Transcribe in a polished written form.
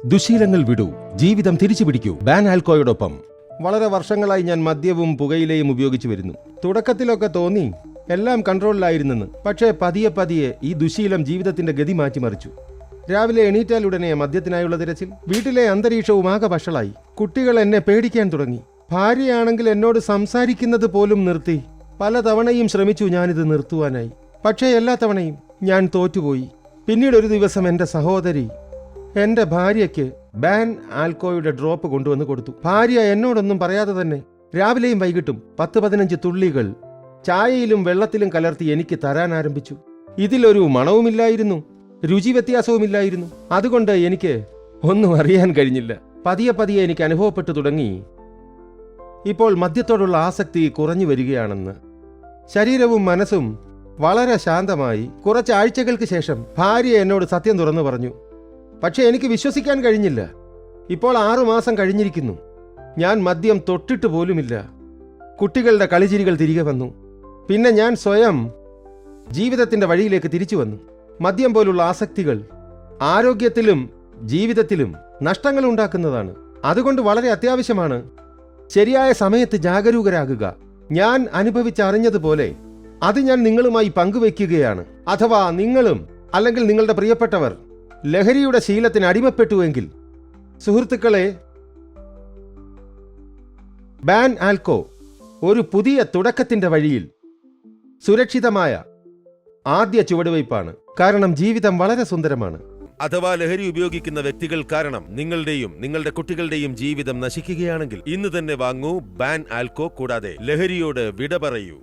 ദുശീലങ്ങൾ വിടൂ, ജീവിതം തിരിച്ചു പിടിക്കൂ. ബാൻ ആൽക്കോയോടൊപ്പം. വളരെ വർഷങ്ങളായി ഞാൻ മദ്യവും പുകയിലയും ഉപയോഗിച്ചു വരുന്നു. തുടക്കത്തിലൊക്കെ തോന്നി എല്ലാം കൺട്രോളിലായിരുന്നെന്ന്. പക്ഷേ പതിയെ പതിയെ ഈ ദുശീലം ജീവിതത്തിന്റെ ഗതി മാറ്റിമറിച്ചു. രാവിലെ എണീറ്റാലുടനെ മദ്യത്തിനായുള്ള തിരച്ചിൽ. വീട്ടിലെ അന്തരീക്ഷവും ആകെ വഷളായി. കുട്ടികൾ എന്നെ പേടിക്കാൻ തുടങ്ങി. ഭാര്യയാണെങ്കിൽ എന്നോട് സംസാരിക്കുന്നത് പോലും നിർത്തി. പലതവണയും ശ്രമിച്ചു ഞാനിത് നിർത്തുവാനായി. പക്ഷേ എല്ലാ തവണയും ഞാൻ തോറ്റുപോയി. പിന്നീട് ഒരു ദിവസം എൻ്റെ സഹോദരി എൻ്റെ ഭാര്യയ്ക്ക് ബാൻ ആൽക്കോയുടെ ഡ്രോപ്പ് കൊണ്ടുവന്ന് കൊടുത്തു. ഭാര്യ എന്നോടൊന്നും പറയാതെ തന്നെ രാവിലെയും വൈകിട്ടും 10-15 തുള്ളികൾ ചായയിലും വെള്ളത്തിലും കലർത്തി എനിക്ക് തരാൻ ആരംഭിച്ചു. ഇതിലൊരു മണവുമില്ലായിരുന്നു, രുചി വ്യത്യാസവുമില്ലായിരുന്നു. അതുകൊണ്ട് എനിക്ക് ഒന്നും അറിയാൻ കഴിഞ്ഞില്ല. പതിയെ പതിയെ എനിക്ക് അനുഭവപ്പെട്ടു തുടങ്ങി ഇപ്പോൾ മദ്യത്തോടുള്ള ആസക്തി കുറഞ്ഞു വരികയാണെന്ന്. ശരീരവും മനസ്സും വളരെ ശാന്തമായി. കുറച്ച് ആഴ്ചകൾക്ക് ശേഷം ഭാര്യ എന്നോട് സത്യം തുറന്നു പറഞ്ഞു. പക്ഷെ എനിക്ക് വിശ്വസിക്കാൻ കഴിഞ്ഞില്ല. ഇപ്പോൾ 6 മാസം കഴിഞ്ഞിരിക്കുന്നു. ഞാൻ മദ്യം തൊട്ടിട്ട് പോലുമില്ല. കുട്ടികളുടെ കളിചിരികൾ തിരികെ വന്നു. പിന്നെ ഞാൻ സ്വയം ജീവിതത്തിന്റെ വഴിയിലേക്ക് തിരിച്ചു വന്നു. മദ്യം പോലുള്ള ആസക്തികൾ ആരോഗ്യത്തിലും ജീവിതത്തിലും നഷ്ടങ്ങൾ ഉണ്ടാക്കുന്നതാണ്. അതുകൊണ്ട് വളരെ അത്യാവശ്യമാണ് ശരിയായ സമയത്ത് ജാഗരൂകരാകുക. ഞാൻ അനുഭവിച്ചറിഞ്ഞതുപോലെ അത് ഞാൻ നിങ്ങളുമായി പങ്കുവയ്ക്കുകയാണ്. അഥവാ നിങ്ങളും അല്ലെങ്കിൽ നിങ്ങളുടെ പ്രിയപ്പെട്ടവർ ലഹരിയുടെ ശീലത്തിന് അടിമപ്പെട്ടുവെങ്കിൽ, സുഹൃത്തുക്കളെ, ബാൻ ആൽക്കോ ഒരു പുതിയ തുടക്കത്തിന്റെ വഴിയിൽ സുരക്ഷിതമായ ആദ്യ ചുവടുവയ്പ്പാണ്. കാരണം ജീവിതം വളരെ സുന്ദരമാണ്. അഥവാ ലഹരി ഉപയോഗിക്കുന്ന വ്യക്തികൾ കാരണം നിങ്ങളുടെയും നിങ്ങളുടെ കുട്ടികളുടെയും ജീവിതം നശിക്കുകയാണെങ്കിൽ ഇന്ന് തന്നെ വാങ്ങൂ ബാൻ ആൽക്കോ. കൂടാതെ ലഹരിയോട് വിട പറയൂ.